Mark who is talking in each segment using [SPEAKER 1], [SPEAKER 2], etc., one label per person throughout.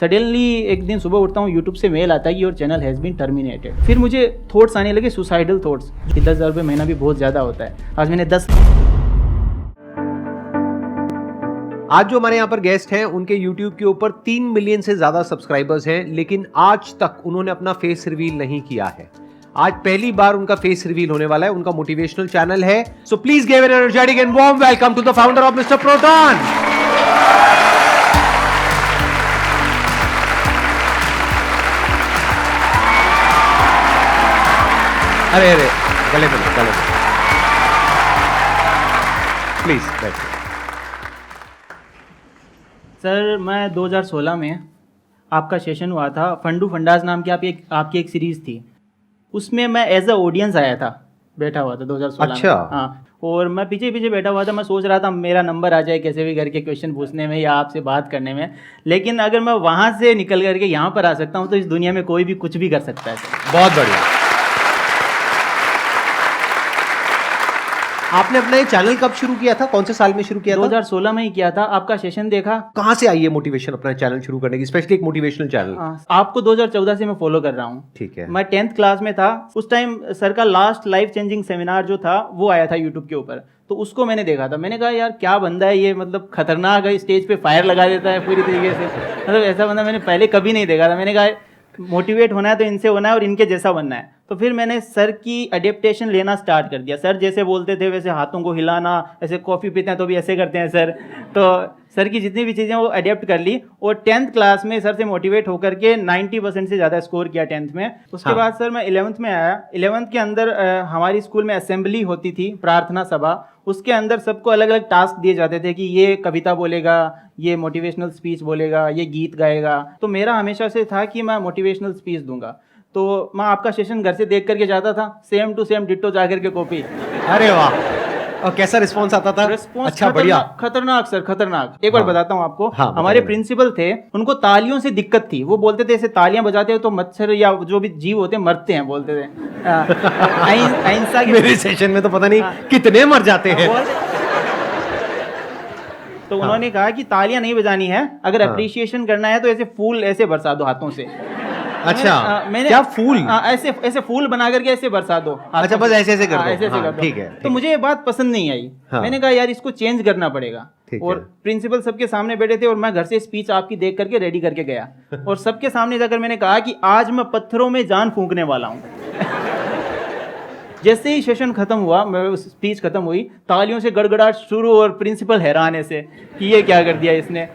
[SPEAKER 1] Suddenly एक दिन सुबह उठता हूँ, यूट्यूब से मेल आता है कि your channel has been terminated. फिर मुझे थॉट्स आने लगे, सुसाइडल थॉट्स। 10,000 रुपये महीना भी बहुत ज़्यादा होता है। आज मैंने 10
[SPEAKER 2] आज जो हमारे यहाँ पर गेस्ट हैं उनके YouTube के ऊपर 3 मिलियन से ज्यादा सब्सक्राइबर्स हैं, लेकिन आज तक उन्होंने अपना फेस रिवील नहीं किया है। आज पहली बार उनका फेस रिवील होने वाला है। उनका मोटिवेशनल चैनल है। So please give an energetic and warm welcome to the founder of mister Proton. अरे अरे गले पे प्लीज बैठिए।
[SPEAKER 1] सर, मैं 2016 में आपका सेशन हुआ था, फंडू फंडाज नाम की आपकी एक सीरीज़ थी। उसमें मैं एज अ ऑडियंस आया था, बैठा हुआ था 2016
[SPEAKER 2] अच्छा।
[SPEAKER 1] में। हाँ, और मैं पीछे पीछे बैठा हुआ था। मैं सोच रहा था मेरा नंबर आ जाए कैसे भी करके क्वेश्चन पूछने में या आपसे बात करने में। लेकिन अगर मैं वहाँ से निकल करके यहाँ पर आ सकता हूँ तो इस दुनिया में कोई भी कुछ भी कर सकता है।
[SPEAKER 2] बहुत बढ़िया। आपने अपना ये चैनल कब शुरू किया था? कौन से साल में शुरू किया था?
[SPEAKER 1] 2016 में ही किया था। आपका सेशन देखा।
[SPEAKER 2] कहाँ से आई है मोटिवेशन अपना चैनल शुरू करने की, स्पेशली एक मोटिवेशनल चैनल?
[SPEAKER 1] आपको 2014 से मैं फॉलो कर रहा हूँ।
[SPEAKER 2] ठीक है।
[SPEAKER 1] मैं 10th क्लास में था उस टाइम। सर का लास्ट लाइफ चेंजिंग सेमिनार जो था वो आया था यूट्यूब के ऊपर, तो उसको मैंने देखा था। मैंने कहा यार क्या बंदा है ये, मतलब खतरनाक है, स्टेज पे फायर लगा देता है पूरी तरीके से। मतलब ऐसा बंदा मैंने पहले कभी नहीं देखा था। मैंने कहा मोटिवेट होना है तो इनसे होना है और इनके जैसा बनना है। तो फिर मैंने सर की अडेप्टेशन लेना स्टार्ट कर दिया। सर जैसे बोलते थे वैसे हाथों को हिलाना, ऐसे कॉफ़ी पीते हैं तो भी ऐसे करते हैं सर। तो सर की जितनी भी चीज़ें वो अडेप्ट कर ली और 10th क्लास में सर से मोटिवेट होकर के 90% से ज़्यादा स्कोर किया 10th में। उसके बाद सर मैं 11th में आया। 11th के अंदर हमारी स्कूल में असेंबली होती थी, प्रार्थना सभा। उसके अंदर सबको अलग अलग टास्क दिए जाते थे कि ये कविता बोलेगा, ये मोटिवेशनल स्पीच बोलेगा, ये गीत गाएगा। तो मेरा हमेशा से था कि मैं मोटिवेशनल स्पीच दूंगा। तो मैं आपका सेशन घर से देख करके जाता था, सेम टू सेम डिट्टो जा करके कॉपी।
[SPEAKER 2] अरे वाह, और कैसा रिस्पॉन्स आता था?
[SPEAKER 1] रिस्पॉन्स
[SPEAKER 2] अच्छा, बढ़िया।
[SPEAKER 1] खतरनाक सर, खतरनाक। एक बार बताता हूँ आपको।
[SPEAKER 2] हाँ,
[SPEAKER 1] हमारे प्रिंसिपल थे, उनको तालियों से दिक्कत थी। वो बोलते थे ऐसे तालियां बजाते हो तो मच्छर या जो भी जीव होते हैं मरते हैं, बोलते थे। अहिंसा के
[SPEAKER 2] मेरे सेशन में तो पता नहीं कितने मर जाते हैं।
[SPEAKER 1] तो उन्होंने कहा कि तालियां नहीं बजानी है, अगर अप्रिशिएशन करना है तो ऐसे फूल ऐसे बरसा दो हाथों से।
[SPEAKER 2] अच्छा,
[SPEAKER 1] मैंने
[SPEAKER 2] क्या फूल?
[SPEAKER 1] ऐसे ऐसे फूल बना करके ऐसे बरसा दो।
[SPEAKER 2] अच्छा, बस ऐसे ऐसे कर दो।
[SPEAKER 1] ऐसे ऐसे कर दो।
[SPEAKER 2] ठीक है।
[SPEAKER 1] तो मुझे ये बात पसंद नहीं आई। मैंने कहा यार इसको चेंज करना पड़ेगा। और प्रिंसिपल सबके सामने बैठे थे और मैं घर से स्पीच आपकी देख करके रेडी करके गया और सबके सामने जाकर मैंने कहा कि आज मैं पत्थरों में जान फूंकने वाला हूँ। जैसे ही सेशन खत्म हुआ, मैं स्पीच खत्म हुई, तालियों से गड़गड़ाहट शुरू और प्रिंसिपल हैरान ऐसे कि ये क्या कर दिया इसने।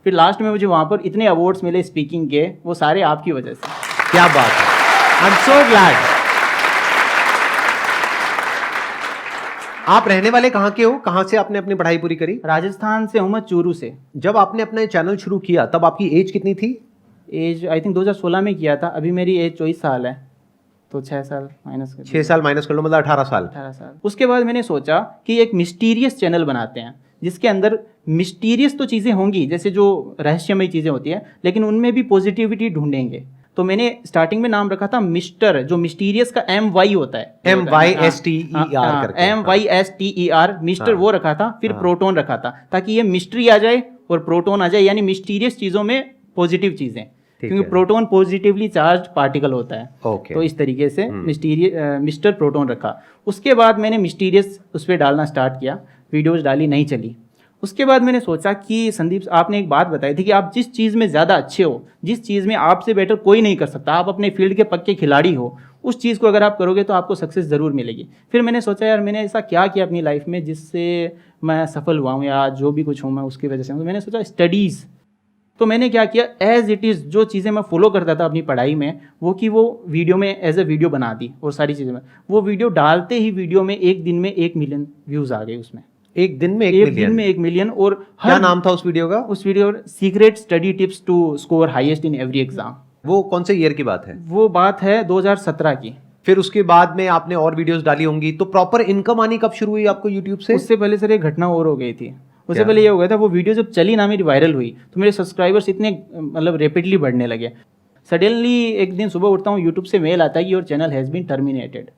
[SPEAKER 1] फिर लास्ट में मुझे वहाँ पर इतने अवार्ड्स मिले स्पीकिंग के, वो सारे आपकी वजह से।
[SPEAKER 2] क्या बात है, आई एम सो ग्लैड। आप रहने वाले कहाँ के हो? कहाँ से आपने अपनी पढ़ाई पूरी करी?
[SPEAKER 1] राजस्थान से हूँ मैं, चूरू से।
[SPEAKER 2] जब आपने अपना चैनल शुरू किया तब आपकी एज कितनी थी?
[SPEAKER 1] एज आई थिंक 2016 में किया था। अभी मेरी एज 24 साल है, तो 6 साल माइनस कर
[SPEAKER 2] 6 साल माइनस कर लो, मतलब 18 साल।
[SPEAKER 1] 18 साल। उसके बाद मैंने सोचा कि एक मिस्टीरियस चैनल बनाते हैं जिसके अंदर मिस्टीरियस तो चीज़ें होंगी, जैसे जो रहस्यमय चीज़ें होती हैं, लेकिन उनमें भी पॉजिटिविटी ढूंढेंगे। तो मैंने स्टार्टिंग में नाम रखा था मिस्टर, जो मिस्टीरियस का MY होता है, MYSTER, मिस्टर वो रखा था। फिर प्रोटॉन रखा था ताकि ये मिस्ट्री आ जाए और प्रोटॉन आ जाए, यानी मिस्टीरियस चीज़ों में पॉजिटिव चीज़ें, क्योंकि प्रोटॉन पॉजिटिवली चार्ज पार्टिकल होता है। तो इस तरीके से मिस्टर प्रोटॉन रखा। उसके बाद मैंने मिस्टीरियस उस पर डालना स्टार्ट किया, वीडियोज़ डाली, नहीं चली। उसके बाद मैंने सोचा कि संदीप, आपने एक बात बताई थी कि आप जिस चीज़ में ज़्यादा अच्छे हो, जिस चीज़ में आपसे बेटर कोई नहीं कर सकता, आप अपने फील्ड के पक्के खिलाड़ी हो, उस चीज़ को अगर आप करोगे तो आपको सक्सेस ज़रूर मिलेगी। फिर मैंने सोचा यार मैंने ऐसा क्या किया अपनी लाइफ में जिससे मैं सफल हुआ हूँ या जो भी कुछ हूँ मैं उसकी वजह से। तो मैंने सोचा स्टडीज़। तो मैंने क्या किया, एज इट इज़ जो चीज़ें मैं फॉलो करता था अपनी पढ़ाई में, वो कि वो वीडियो में एज ए वीडियो बना दी। और सारी चीज़ें में वो वीडियो डालते ही वीडियो में एक दिन में 1 मिलियन व्यूज़ आ गए उसमें।
[SPEAKER 2] एक दिन में 1 मिलियन? और
[SPEAKER 1] क्या
[SPEAKER 2] नाम था उस वीडियो का?
[SPEAKER 1] उस video secret study tips to score highest in every exam.
[SPEAKER 2] वो कौन से ईयर की बात है?
[SPEAKER 1] वो बात है 2017 की।
[SPEAKER 2] फिर उसके बाद में आपने और वीडियोस डाली होंगी, तो प्रॉपर इनकम आनी कब शुरू हुई आपको यूट्यूब से?
[SPEAKER 1] उससे पहले सर एक घटना और हो गई थी। उससे पहले ये हो गया था, वो वीडियो जब चली ना, मेरी वायरल हुई, तो मेरे सब्सक्राइबर्स इतने मतलब रैपिडली बढ़ने लगे। सडनली एक दिन सुबह उठता हूँ, यूट्यूब से मेल आता है कि your channel has been terminated.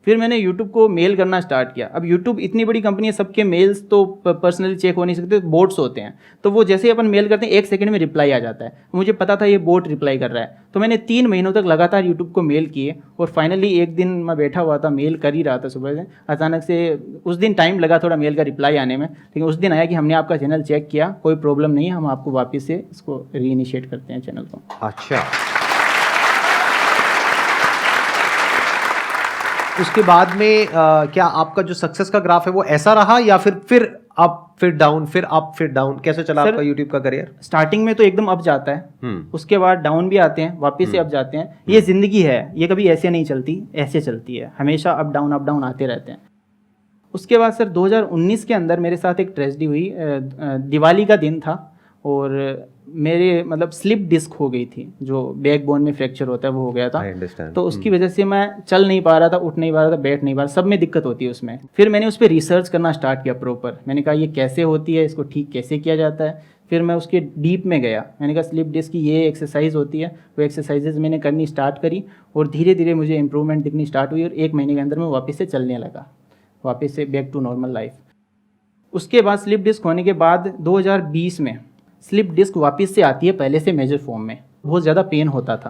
[SPEAKER 1] फिर मैंने यूट्यूब को मेल करना स्टार्ट किया। अब यूट्यूब इतनी बड़ी कंपनी है, सबके मेल्स तो पर्सनली चेक हो नहीं सकते, बोट्स होते हैं। तो वो जैसे ही अपन मेल करते हैं 1 सेकंड में रिप्लाई आ जाता है। मुझे पता था ये बोट रिप्लाई कर रहा है, तो मैंने 3 महीनों तक लगातार यूट्यूब को मेल किए। और फाइनली एक दिन मैं बैठा हुआ था, मेल कर ही रहा था सुबह से, अचानक से उस दिन टाइम लगा थोड़ा मेल का रिप्लाई आने में, लेकिन उस दिन आया कि हमने आपका चैनल चेक किया, कोई प्रॉब्लम नहीं है, हम आपको वापस से इसको रीइनिशिएट करते हैं चैनल को।
[SPEAKER 2] अच्छा, उसके बाद में क्या आपका जो सक्सेस का ग्राफ है वो ऐसा रहा, या फिर अप फिर डाउन, फिर अप फिर डाउन, कैसे चला आपका यूट्यूब का करियर?
[SPEAKER 1] स्टार्टिंग में तो एकदम अप जाता है, उसके बाद डाउन भी आते हैं, वापस से अप जाते हैं। ये जिंदगी है, ये कभी ऐसे नहीं चलती, ऐसे चलती है, हमेशा अप डाउन आते रहते हैं। उसके बाद सर 2019 के अंदर मेरे साथ एक ट्रेजेडी हुई। दिवाली का दिन था और मेरे मतलब स्लिप डिस्क हो गई थी, जो बैकबोन में फ्रैक्चर होता है वो हो गया था। तो उसकी वजह से मैं चल नहीं पा रहा था, उठ नहीं पा रहा था, बैठ नहीं पा रहा, सब में दिक्कत होती है उसमें। फिर मैंने उस पर रिसर्च करना स्टार्ट किया प्रॉपर। मैंने कहा ये कैसे होती है, इसको ठीक कैसे किया जाता है। फिर मैं उसके डीप में गया, मैंने कहा स्लिप डिस्क की ये एक्सरसाइज होती है, वो एक्सरसाइजेज मैंने करनी स्टार्ट करी और धीरे धीरे मुझे इंप्रूवमेंट दिखनी स्टार्ट हुई और 1 महीने के अंदर मैं वापस से चलने लगा, वापस से बैक टू नॉर्मल लाइफ। उसके बाद स्लिप डिस्क होने के बाद 2020 में स्लिप डिस्क वापस से आती है पहले से मेजर फॉर्म में। बहुत ज़्यादा पेन होता था,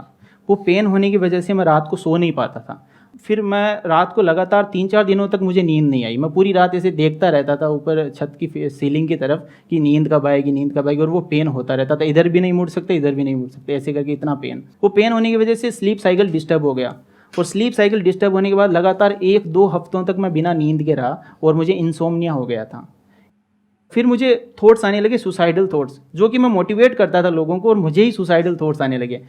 [SPEAKER 1] वो पेन होने की वजह से मैं रात को सो नहीं पाता था। फिर मैं रात को लगातार 3-4 दिनों तक मुझे नींद नहीं आई। मैं पूरी रात ऐसे देखता रहता था ऊपर छत की सीलिंग की तरफ कि नींद कब आएगी, और वो पेन होता रहता था। इधर भी नहीं मुड़ सकते, इधर भी नहीं मुड़ सकते, ऐसे करके इतना पेन। वो पेन होने की वजह से स्लीप साइकिल डिस्टर्ब हो गया और स्लीप साइकिल डिस्टर्ब होने के बाद लगातार 1-2 हफ्तों तक मैं बिना नींद के रहा और मुझे इंसोम्निया हो गया था। फिर मुझे थॉट्स आने लगे, सुसाइडल थॉट्स, जो कि मैं मोटिवेट करता था लोगों को और मुझे ही सुसाइडल थॉट्स आने लगे।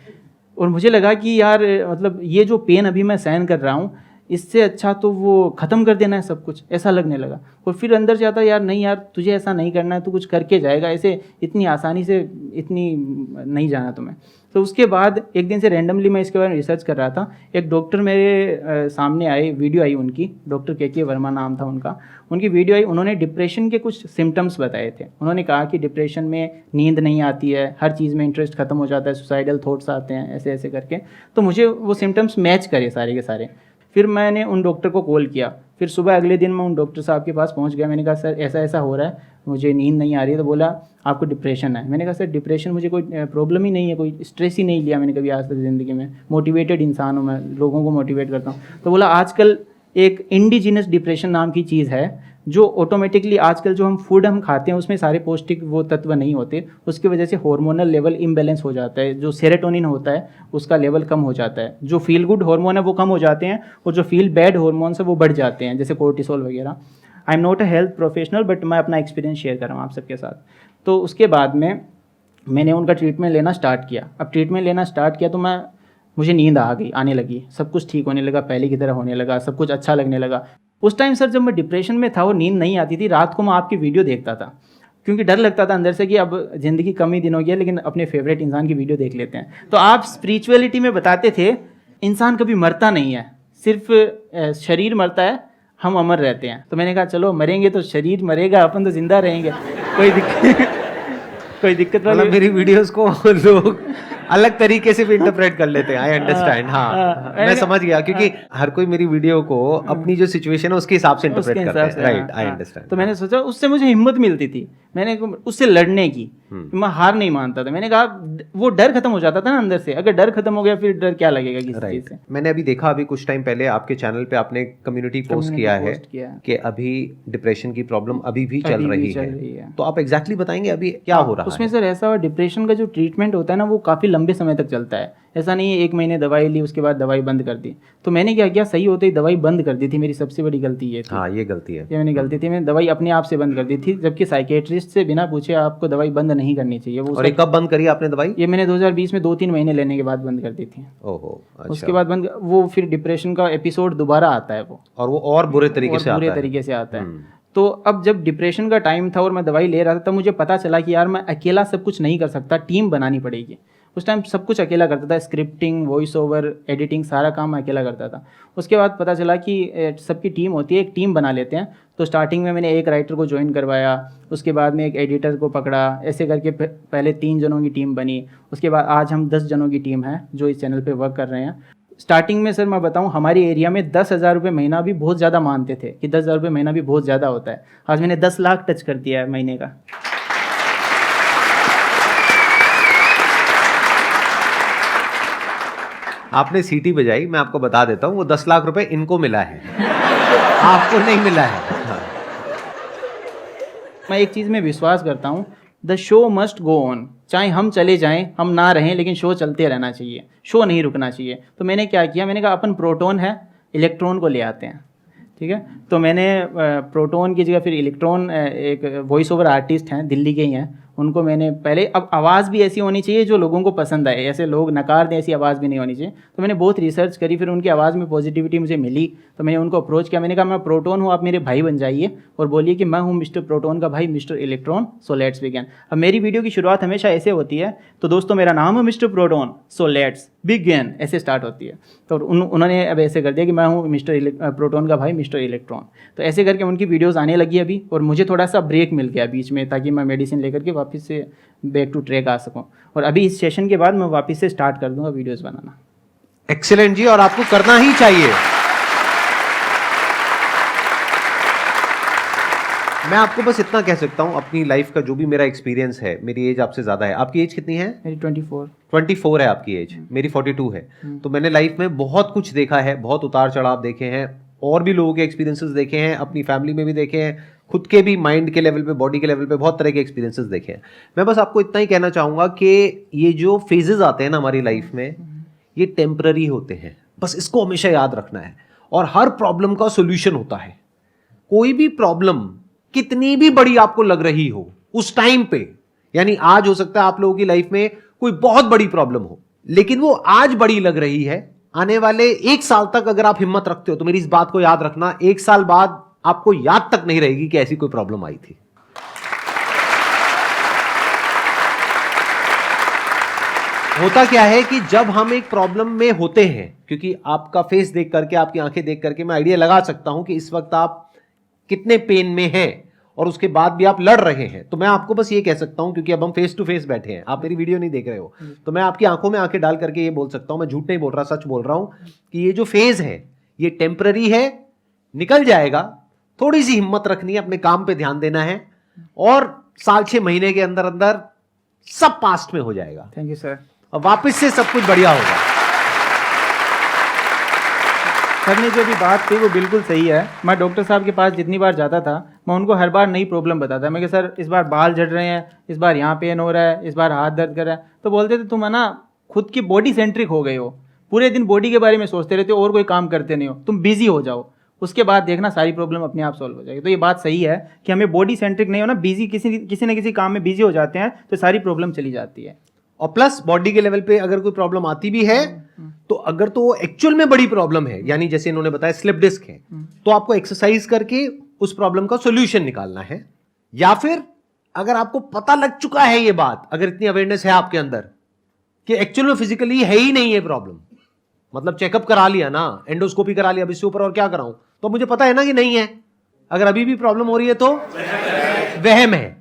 [SPEAKER 1] और मुझे लगा कि यार मतलब ये जो पेन अभी मैं सहन कर रहा हूँ, इससे अच्छा तो वो ख़त्म कर देना है सब कुछ, ऐसा लगने लगा। और फिर अंदर से आता यार नहीं यार, तुझे ऐसा नहीं करना है, तू कुछ करके जाएगा, ऐसे इतनी आसानी से इतनी नहीं जाना तुम्हें। तो उसके बाद एक दिन से रैंडमली मैं इसके बारे में रिसर्च कर रहा था। एक डॉक्टर मेरे सामने आए, वीडियो आई उनकी, डॉक्टर के वर्मा नाम था उनका। उनकी वीडियो आई, उन्होंने डिप्रेशन के कुछ सिम्टम्स बताए थे। उन्होंने कहा कि डिप्रेशन में नींद नहीं आती है, हर चीज़ में इंटरेस्ट खत्म हो जाता है, सुसाइडल थॉट्स आते हैं, ऐसे ऐसे करके। तो मुझे वो सिम्टम्स मैच करे सारे के सारे। फिर मैंने उन डॉक्टर को कॉल किया। फिर सुबह अगले दिन मैं उन डॉक्टर साहब के पास पहुंच गया। मैंने कहा सर ऐसा ऐसा हो रहा है, मुझे नींद नहीं आ रही है। तो बोला आपको डिप्रेशन है। मैंने कहा सर डिप्रेशन मुझे कोई प्रॉब्लम ही नहीं है, कोई स्ट्रेस ही नहीं लिया मैंने कभी आज तक ज़िंदगी में, मोटिवेटेड इंसान हूँ मैं, लोगों को मोटिवेट करता हूँ। तो बोला आजकल एक इंडिजिनस डिप्रेशन नाम की चीज़ है, जो ऑटोमेटिकली आजकल जो हम फूड हम खाते हैं उसमें सारे पौष्टिक वो तत्व नहीं होते, उसकी वजह से हार्मोनल लेवल इम्बैलेंस हो जाता है। जो सेरोटोनिन होता है उसका लेवल कम हो जाता है, जो फील गुड हार्मोन है वो कम हो जाते हैं और जो फील बैड हार्मोन्स है वो बढ़ जाते हैं, जैसे कोर्टिसोल वगैरह। I am not a health professional but मैं अपना एक्सपीरियंस शेयर कर रहा हूँ आप सबके साथ। तो उसके बाद में मैंने उनका ट्रीटमेंट लेना स्टार्ट किया। अब ट्रीटमेंट लेना स्टार्ट किया तो मुझे नींद आने लगी, सब कुछ ठीक होने लगा, पहले की तरह होने लगा, सब कुछ अच्छा लगने लगा। उस टाइम सर जब मैं डिप्रेशन में था और नींद नहीं आती थी, रात को मैं आपकी वीडियो देखता था, क्योंकि डर लगता था अंदर से कि अब ज़िंदगी कम ही दिन हो गया, लेकिन अपने फेवरेट इंसान की वीडियो देख लेते हैं। तो आप स्पिरिचुअलिटी में बताते थे इंसान कभी मरता नहीं है, सिर्फ शरीर मरता है, हम अमर रहते हैं। तो मैंने कहा चलो मरेंगे तो शरीर मरेगा, अपन तो जिंदा रहेंगे, कोई दिक्कत
[SPEAKER 2] मतलब मेरी वीडियोस को लोग अलग तरीके से भी इंटरप्रेट कर लेते हैं। I understand. हाँ, मैं समझ गया, क्योंकि हर कोई मेरी वीडियो को अपनी जो सिचुएशन है उसके हिसाब से इंटरप्रेट करता है। Right, I understand.
[SPEAKER 1] तो मैंने सोचा, उससे मुझे हिम्मत मिलती थी, मैंने उससे लड़ने की, मैं हार नहीं मानता था। मैंने कहा वो डर खत्म हो जाता था ना अंदर से, अगर डर खत्म हो गया फिर डर क्या लगेगा किसी चीज से।
[SPEAKER 2] मैंने अभी देखा, अभी कुछ टाइम पहले आपके चैनल पे आपने कम्युनिटी पोस्ट किया है कि अभी डिप्रेशन की प्रॉब्लम अभी भी चल रही है। तो आप एग्जैक्टली बताएंगे अभी क्या हो रहा है
[SPEAKER 1] उसमें? सर ऐसा हुआ, डिप्रेशन का जो ट्रीटमेंट होता है ना वो काफ़ी लंबे समय तक चलता है। ऐसा नहीं है 1 महीने दवाई ली उसके बाद दवाई बंद कर दी। तो मैंने क्या किया, सही होते ही दवाई बंद कर दी थी। मेरी सबसे बड़ी गलती ये थी।
[SPEAKER 2] हाँ, ये गलती है,
[SPEAKER 1] ये मैंने गलती थी, मैंने दवाई अपने आप से बंद कर दी थी, जबकि साइकेट्रिस्ट से बिना पूछे आपको दवाई बंद नहीं करनी चाहिए। वो
[SPEAKER 2] और कब बंद करी आपने दवाई?
[SPEAKER 1] ये मैंने 2020 में 2-3 महीने लेने के बाद बंद कर दी थी।
[SPEAKER 2] ओहो, अच्छा।
[SPEAKER 1] उसके बाद बंद, वो फिर डिप्रेशन का एपिसोड दोबारा आता है वो और
[SPEAKER 2] बुरे तरीके से
[SPEAKER 1] आता है। तो अब जब डिप्रेशन का टाइम था और मैं दवाई ले रहा था, तब मुझे पता चला कि यार मैं अकेला सब कुछ नहीं कर सकता, टीम बनानी पड़ेगी। उस टाइम सब कुछ अकेला करता था, स्क्रिप्टिंग, वॉइस ओवर, एडिटिंग, सारा काम मैं अकेला करता था। उसके बाद पता चला कि सबकी टीम होती है, एक टीम बना लेते हैं। तो स्टार्टिंग में मैंने एक राइटर को ज्वाइन करवाया, उसके बाद में एक एडिटर को पकड़ा, ऐसे करके पहले 3 जनों की टीम बनी। उसके बाद आज हम 10 जनों की टीम है जो इस चैनल पे वर्क कर रहे हैं। स्टार्टिंग में सर मैं बताऊं, हमारे एरिया में 10,000 रुपये महीना भी बहुत ज़्यादा मानते थे कि 10,000 रुपये महीना भी बहुत ज़्यादा होता है। आज मैंने 10 लाख टच कर दिया है महीने का।
[SPEAKER 2] आपने सीटी बजाई, मैं आपको बता देता हूं, वो 10 लाख रुपए इनको मिला है, आपको नहीं मिला है।
[SPEAKER 1] मैं एक चीज़ में विश्वास करता हूँ, the show must go on. चाहे हम चले जाएं, हम ना रहें, लेकिन शो चलते रहना चाहिए, शो नहीं रुकना चाहिए। तो मैंने क्या किया, मैंने कहा अपन प्रोटॉन है, इलेक्ट्रॉन को ले आते हैं, ठीक है। तो मैंने प्रोटॉन की जगह फिर इलेक्ट्रॉन, एक वॉइस ओवर आर्टिस्ट हैं, दिल्ली के ही हैं, उनको मैंने पहले, अब आवाज़ भी ऐसी होनी चाहिए जो लोगों को पसंद आए, ऐसे लोग नकार दें ऐसी आवाज़ भी नहीं होनी चाहिए। तो मैंने बहुत रिसर्च करी, फिर उनकी आवाज़ में पॉजिटिविटी मुझे मिली, तो मैंने उनको अप्रोच किया। मैंने कहा मैं प्रोटॉन हूँ, आप मेरे भाई बन जाइए और बोलिए कि मैं हूँ मिस्टर प्रोटॉन का भाई, mister electron, so let's begin. अब मेरी वीडियो की शुरुआत हमेशा ऐसे होती है, तो दोस्तों मेरा नाम है mister proton, so let's begin, ऐसे स्टार्ट होती है। तो उन्होंने अब ऐसे कर दिया कि मैं हूँ मिस्टर प्रोटॉन का भाई, मिस्टर इलेक्ट्रॉन। तो ऐसे करके उनकी वीडियोज़ आने लगी अभी, और मुझे थोड़ा सा ब्रेक मिल गया बीच में, ताकि मैं मेडिसिन लेकर के वापस से बैक टू ट्रैक आ सकूं। और अभी इस सेशन के बाद मैं वापस से स्टार्ट कर दूंगा वीडियोस बनाना।
[SPEAKER 2] एक्सीलेंट जी, और आपको करना ही चाहिए। मैं आपको बस इतना कह सकता हूं, अपनी लाइफ का जो भी मेरा एक्सपीरियंस है, मेरी एज आपसे ज़्यादा है। आपकी एज कितनी है?
[SPEAKER 1] मेरी
[SPEAKER 2] 24 है आपकी एज, मेरी 42 है। तो मैंने लाइफ में बहुत कुछ देखा है, बहुत उतार चढ़ाव देखे हैं, और भी लोगों के एक्सपीरियंसेस देखे हैं, अपनी फैमिली में भी देखे हैं, खुद के भी माइंड के लेवल पे, बॉडी के लेवल पे बहुत तरह के एक्सपीरियंसेस देखे हैं। मैं बस आपको इतना ही कहना चाहूँगा कि ये जो फेजेस आते हैं ना हमारी लाइफ में, ये टेम्पररी होते हैं, बस इसको हमेशा याद रखना है। और हर प्रॉब्लम का सोल्यूशन होता है। कोई भी प्रॉब्लम कितनी भी बड़ी आपको लग रही हो उस टाइम पे, यानी आज हो सकता है आप लोगों की लाइफ में कोई बहुत बड़ी प्रॉब्लम हो, लेकिन वो आज बड़ी लग रही है, आने वाले 1 साल तक अगर आप हिम्मत रखते हो तो मेरी इस बात को याद रखना, 1 साल बाद आपको याद तक नहीं रहेगी कि ऐसी कोई प्रॉब्लम आई थी। होता क्या है कि जब हम एक प्रॉब्लम में होते हैं, क्योंकि आपका फेस देख करके, आपकी आंखें देख करके मैं आइडिया लगा सकता हूं कि इस वक्त आप कितने पेन में हैं, और उसके बाद भी आप लड़ रहे हैं। तो मैं आपको बस ये कह सकता हूं, क्योंकि अब हम फेस टू फेस बैठे हैं, आप मेरी वीडियो नहीं देख रहे हो, तो मैं आपकी आंखों में आंखें डाल करके ये बोल सकता हूं, मैं झूठ नहीं बोल रहा, सच बोल रहा हूं, कि ये जो फेज है ये टेम्पररी है, निकल जाएगा। थोड़ी सी हिम्मत रखनी है, अपने काम पे ध्यान देना है, और 6 महीने के अंदर अंदर सब पास्ट में हो जाएगा।
[SPEAKER 1] Thank you sir.
[SPEAKER 2] और वापस से सब कुछ बढ़िया होगा।
[SPEAKER 1] सर ने जो भी बात कही वो बिल्कुल सही है। मैं डॉक्टर साहब के पास जितनी बार जाता था, मैं उनको हर बार नई प्रॉब्लम बताता। मैं कि सर इस बार बाल झड़ रहे हैं, इस बार यहाँ पेन हो रहा है, इस बार हाथ दर्द कर रहा है। तो बोलते थे तुम है ना खुद की बॉडी सेंट्रिक हो गए हो, पूरे दिन बॉडी के बारे में सोचते रहते हो और कोई काम करते नहीं हो, तुम बिजी हो जाओ, उसके बाद देखना सारी प्रॉब्लम अपने आप सॉल्व हो जाएगी। तो ये बात सही है कि हमें बॉडी सेंट्रिक नहीं होना, बिजी किसी न किसी काम में बिजी हो जाते हैं तो सारी प्रॉब्लम चली जाती है।
[SPEAKER 2] और प्लस बॉडी के लेवल पे अगर कोई प्रॉब्लम आती भी है, तो अगर तो वो एक्चुअल में बड़ी प्रॉब्लम है, यानी जैसे इन्होंने बताया स्लिप डिस्क है, तो आपको एक्सरसाइज करके उस प्रॉब्लम का सॉल्यूशन निकालना है। या फिर अगर आपको पता लग चुका है ये बात, अगर इतनी अवेयरनेस है आपके अंदर कि एक्चुअल में फिजिकली है ही नहीं ये प्रॉब्लम, मतलब चेकअप करा लिया ना, एंडोस्कोपी करा लिया, अब इससे ऊपर और क्या कराऊं, तो मुझे पता है ना कि नहीं है। अगर अभी भी प्रॉब्लम हो रही है तो वहम है,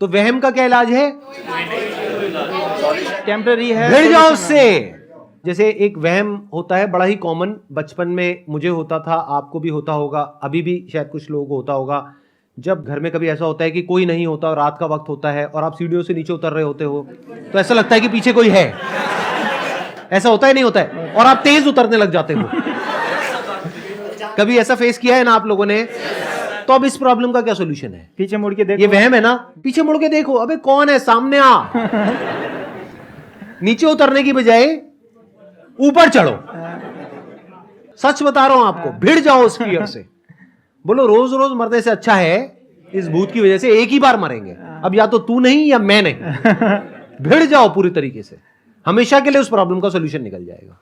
[SPEAKER 2] तो वहम का क्या इलाज है?
[SPEAKER 1] टेम्पररी है,
[SPEAKER 2] भिड़ जाओ उससे। जैसे एक वहम होता है बड़ा ही कॉमन, बचपन में मुझे होता था, आपको भी होता होगा, अभी भी शायद कुछ लोगों को होता होगा। जब घर में कभी ऐसा होता है कि कोई नहीं होता और रात का वक्त होता है और आप सीढ़ियों से नीचे उतर रहे होते हो, तो ऐसा लगता है कि पीछे कोई है। ऐसा होता है नहीं होता है? और आप तेज उतरने लग जाते हो। कभी ऐसा फेस किया है ना आप लोगों ने? तो अब इस प्रॉब्लम का क्या सोल्यूशन है?
[SPEAKER 1] पीछे मुड़ के देखो।
[SPEAKER 2] ये वहम है ना, पीछे मुड़ के देखो, अबे कौन है, सामने आ। नीचे उतरने की बजाय ऊपर चढ़ो। सच बता रहा हूं आपको, भिड़ जाओ उस फियर से। बोलो रोज रोज मरने से अच्छा है इस भूत की वजह से एक ही बार मरेंगे, अब या तो तू नहीं या मैं नहीं। भिड़ जाओ पूरी तरीके से, हमेशा के लिए उस प्रॉब्लम का सॉल्यूशन निकल जाएगा।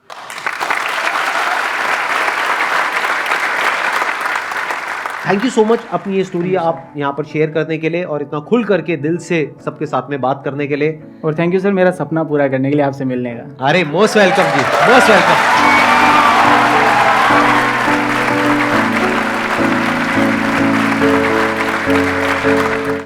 [SPEAKER 2] थैंक यू सो मच अपनी ये स्टोरी आप यहाँ पर शेयर करने के लिए और इतना खुल करके दिल से सबके साथ में बात करने के लिए।
[SPEAKER 1] और थैंक यू सर मेरा सपना पूरा करने के लिए आपसे मिलने का।
[SPEAKER 2] अरे मोस्ट वेलकम जी, मोस्ट वेलकम।